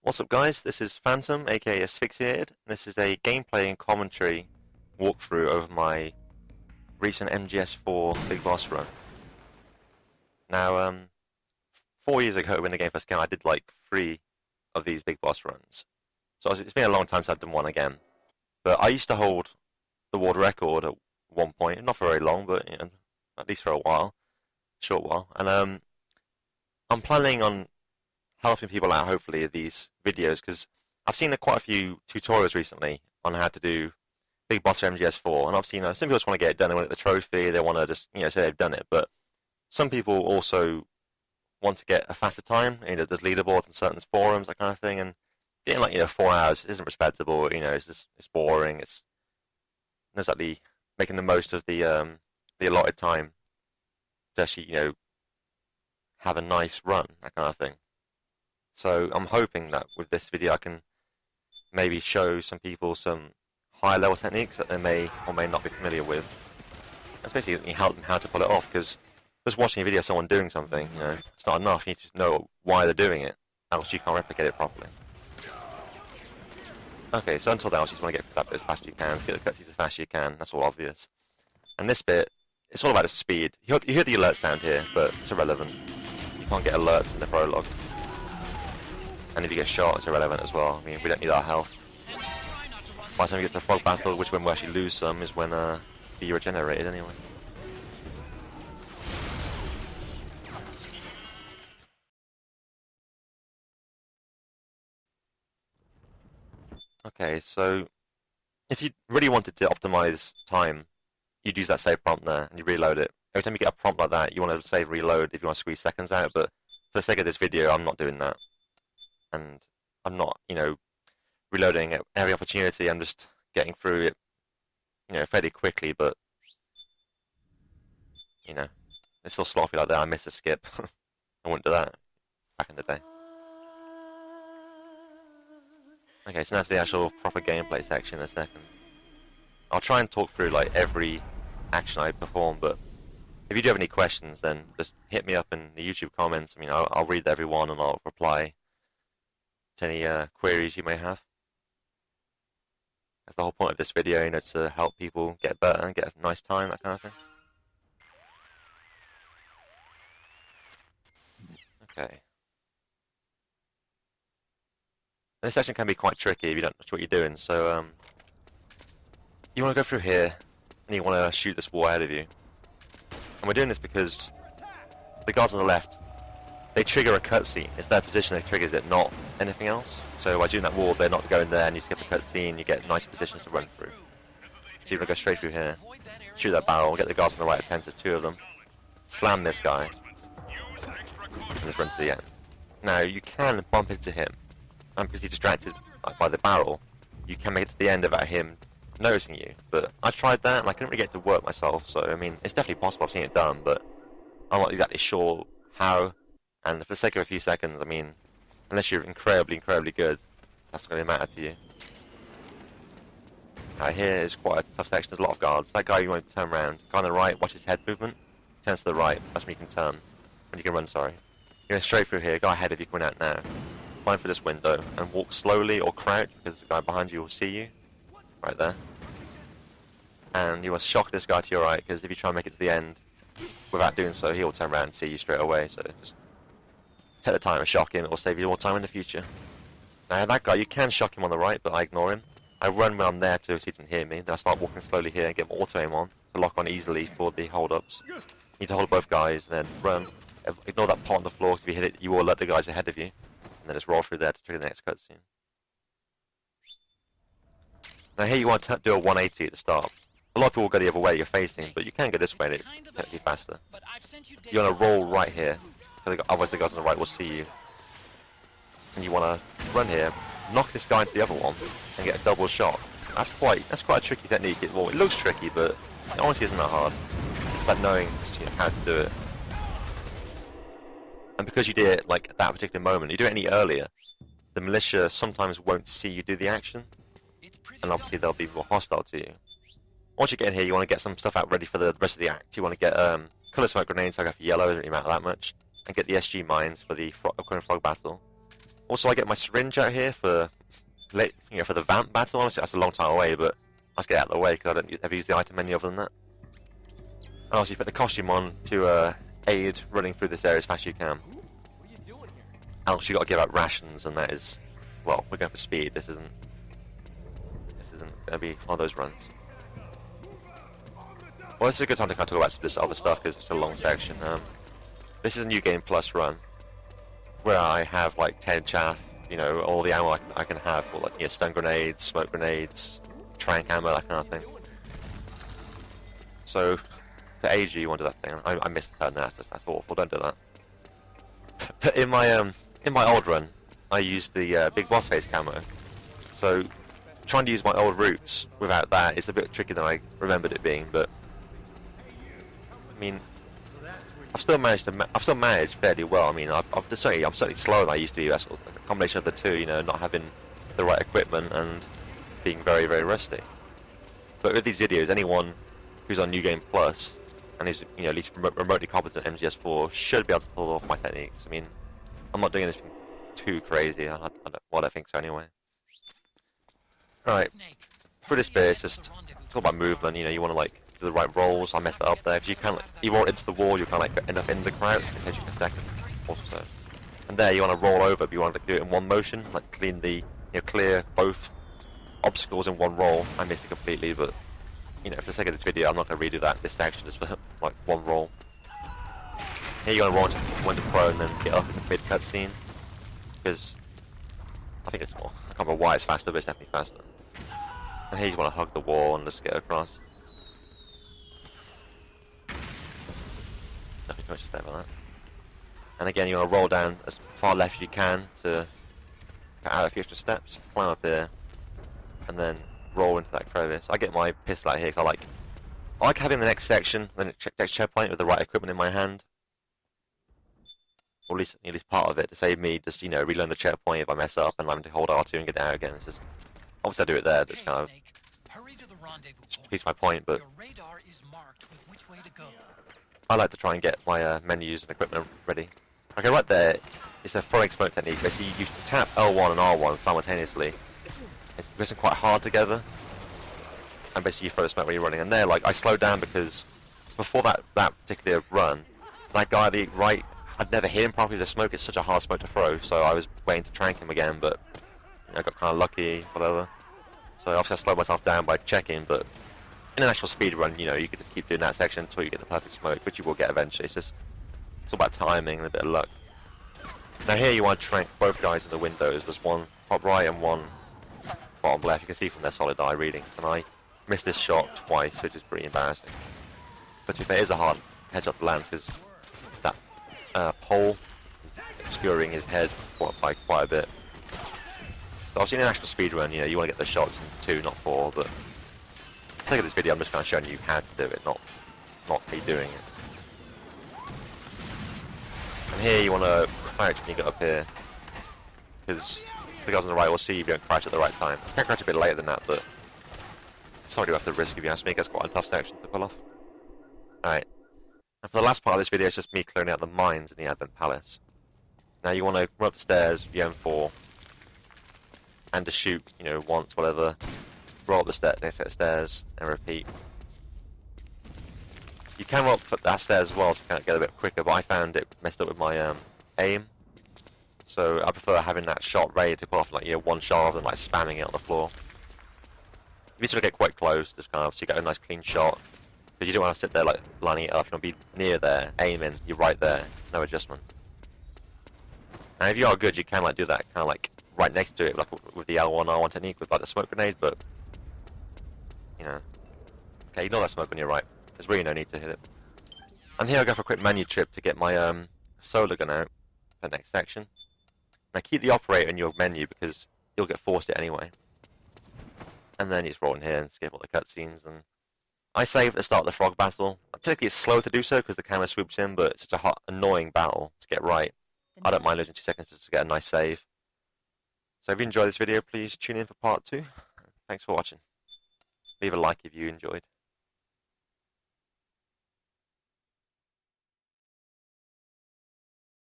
What's up guys, this is Phantom, aka Asphyxiated, and this is a gameplay and commentary walkthrough of my recent MGS4 Big Boss run. Now, 4 years ago when the game first came out, I did like 3 of these Big Boss runs. So it's been a long time since I've done one again. But I used to hold the world record at one point, not for very long, but you know, at least for a while, short while. And I'm planning on helping people out, hopefully, with these videos, because I've seen quite a few tutorials recently on how to do Big Boss for MGS4, and obviously, some people just want to get it done, they want to get the trophy, they want to just, say they've done it, but some people also want to get a faster time, there's leaderboards in certain forums, that kind of thing, and getting 4 hours isn't respectable, it's boring, it's not exactly making the most of the allotted time to actually, have a nice run, that kind of thing. So I'm hoping that with this video I can maybe show some people some higher level techniques that they may or may not be familiar with. That's basically help them how to pull it off, because just watching a video of someone doing something, it's not enough. You need to know why they're doing it, else you can't replicate it properly. Okay, so until then, you just want to get that bit as fast as you can, get the cutscenes as fast as you can, that's all obvious. And this bit, it's all about the speed. You hear the alert sound here, but it's irrelevant. You can't get alerts in the prologue. And if you get shot, it's irrelevant as well. I mean, we don't need our health. By the time we get to the frog battle, which when we actually lose some, is when be regenerated anyway. Okay, so if you really wanted to optimize time, you'd use that save prompt there, and you reload it. Every time you get a prompt like that, you want to save reload if you want to squeeze seconds out, but for the sake of this video, I'm not doing that. And I'm not, reloading at every opportunity. I'm just getting through it, fairly quickly, but, it's still sloppy like that. I miss a skip. I wouldn't do that back in the day. Okay, so that's the actual proper gameplay section in a second. I'll try and talk through, every action I perform, but if you do have any questions, then just hit me up in the YouTube comments. I mean, I'll read every one and I'll reply to any queries you may have. That's the whole point of this video, to help people get better and get a nice time, that kind of thing. Okay. This section can be quite tricky if you don't know what you're doing, so you want to go through here and you want to shoot this wall ahead of you. And we're doing this because the guards on the left, they trigger a cutscene. It's their position that triggers it, not anything else. So by doing that wall, they're not going there and you skip the cutscene, you get nice positions to run through. So you're going to go straight through here, shoot that barrel, get the guards on the right attempt, there's 2 of them, slam this guy, and just run to the end. Now, you can bump into him, and because he's distracted by the barrel, you can make it to the end without him noticing you. But I tried that and I couldn't really get it to work myself, so I mean, it's definitely possible, I've seen it done, but I'm not exactly sure how. And for the sake of a few seconds, I mean, unless you're incredibly good, that's not going to matter to you. Here is quite a tough section, there's a lot of guards. That guy you want to turn around. Guy on the right, watch his head movement. Turns to the right, that's when you can turn. When you can run, sorry. You're going straight through here, guy ahead of you coming out now. Climb through this window and walk slowly or crouch, because the guy behind you will see you. Right there. And you must shock this guy to your right, because if you try and make it to the end without doing so, he'll turn around and see you straight away, so just take the time and shock him, it will save you more time in the future. Now that guy, you can shock him on the right, but I ignore him. I run when I'm there too, so he doesn't hear me, then I start walking slowly here and get my auto aim on, to lock on easily for the hold-ups. You need to hold both guys, and then run. Ignore that pot on the floor, because if you hit it, you will alert the guys ahead of you. And then just roll through there to trigger the next cutscene. Now here you want to do a 180 at the start. A lot of people will go the other way you're facing, but you can go this way and it's technically faster. You want to roll right here, because otherwise the guys on the right will see you. And you want to run here, knock this guy into the other one, and get a double shot. That's quite a tricky technique. It looks tricky, but it honestly isn't that hard. It's about knowing how to do it. And because you did it at that particular moment, you do it any earlier, the militia sometimes won't see you do the action, and obviously they'll be more hostile to you. Once you get in here, you want to get some stuff out ready for the rest of the act. You want to get colour smoke grenades, so I go for yellow, it doesn't really matter that much, and get the SG mines for the upcoming frog battle. Also, I get my syringe out here for for the vamp battle. Honestly, that's a long time away, but I just get out of the way because I don't ever use the item menu other than that. And also, you put the costume on to aid running through this area as fast as you can. And also, you got to give out rations, and that is, well, we're going for speed. This isn't going to be one of those runs. Well, this is a good time to kind of talk about this other stuff because it's a long section. This is a New Game Plus run where I have like 10 chaff, you know, all the ammo I can have, for like, you know, stun grenades, smoke grenades, trank ammo, that kind of thing. So, to aid you want to do that thing. I missed a turn there. That's awful. Don't do that. But in my old run, I used the big boss face camo. So, trying to use my old routes without that is a bit trickier than I remembered it being. But I mean, I've still managed fairly well. I mean, I'm certainly slower than I used to be. That's a combination of the two, you know, not having the right equipment and being very, very rusty. But with these videos, anyone who's on New Game Plus and is, you know, at least remotely competent at MGS4 should be able to pull off my techniques. I mean, I'm not doing anything too crazy. I don't think so anyway. Alright, for this bit, it's just talk about movement. You know, you want to like do the right rolls. I messed it up there because you can't. You roll into the wall, you kind of like end up in the crowd. It takes you a second also. And there, you want to roll over, but you want to do it in one motion, like clear both obstacles in one roll. I missed it completely, but you know, for the sake of this video, I'm not going to redo that. This section is for like one roll. Here you want to roll into pro and then get up into mid cutscene because I think it's more. I can't remember why it's faster, but it's definitely faster. And here you want to hug the wall and just get across. Nothing too much to say about that. And again, you want to roll down as far left as you can to cut out a few extra steps, climb up here, and then roll into that crevice. I get my pistol out here because I like having the next section, the next checkpoint with the right equipment in my hand. Or at least part of it, to save me just, you know, relearn the checkpoint if I mess up and I'm to hold R2 and get out again. It's just, obviously I do it there, just kind of piece my point, but I like to try and get my menus and equipment ready. Okay, right there, it's a throwing smoke technique. Basically, you tap L1 and R1 simultaneously. It's pressing quite hard together, and basically you throw the smoke when you're running. And there, like, I slowed down because before that particular run, that guy at the right, I'd never hit him properly. The smoke is such a hard smoke to throw, so I was waiting to trank him again, but you know, I got kind of lucky, whatever. So obviously I slowed myself down by checking, but in an actual speed run, you know, you could just keep doing that section until you get the perfect smoke, which you will get eventually. It's all about timing and a bit of luck. Now here you want to trank both guys in the windows. There's one top right and one bottom left. You can see from their solid eye readings, and I missed this shot twice, which is pretty embarrassing. But if it is a hard headshot to land, because that pole is obscuring his head by quite a bit. So obviously in an actual speedrun, you know, you want to get the shots in 2, not 4, but for the sake of this video, I'm just kind of showing you how to do it, not me doing it. And here you want to crouch when you get up here, because the guys on the right will see you if you don't crouch at the right time. You can crouch a bit later than that, but it's already worth the risk if you ask me. It's quite a tough section to pull off. Alright. And for the last part of this video, it's just me clearing out the mines in the Advent Palace. Now you want to run up the stairs with the M4 and to shoot, you know, once, whatever. Roll up the next set of stairs and repeat. You can roll up that stairs as well to kind of get a bit quicker, but I found it messed up with my aim. So I prefer having that shot ready to pull off, like, you know, one shot rather than like spamming it on the floor. If you sort of get quite close, just kind of, so you get a nice clean shot. Because you don't want to sit there like lining it up, you want to be near there, aiming, you're right there, no adjustment. And if you are good, you can like do that kind of like right next to it, like with the L1 R1 technique with like the smoke grenade, but you know, okay, ignore that smoke when you're right. There's really no need to hit it. And here I go for a quick menu trip to get my solar gun out for the next section. Now keep the operator in your menu because you'll get forced it anyway. And then you just roll in here and skip all the cutscenes. And I save at the start of the frog battle. Typically it's slow to do so because the camera swoops in, but it's such a hot, annoying battle to get right. I don't mind losing 2 seconds just to get a nice save. So if you enjoyed this video, please tune in for part 2. Thanks for watching. Leave a like if you enjoyed.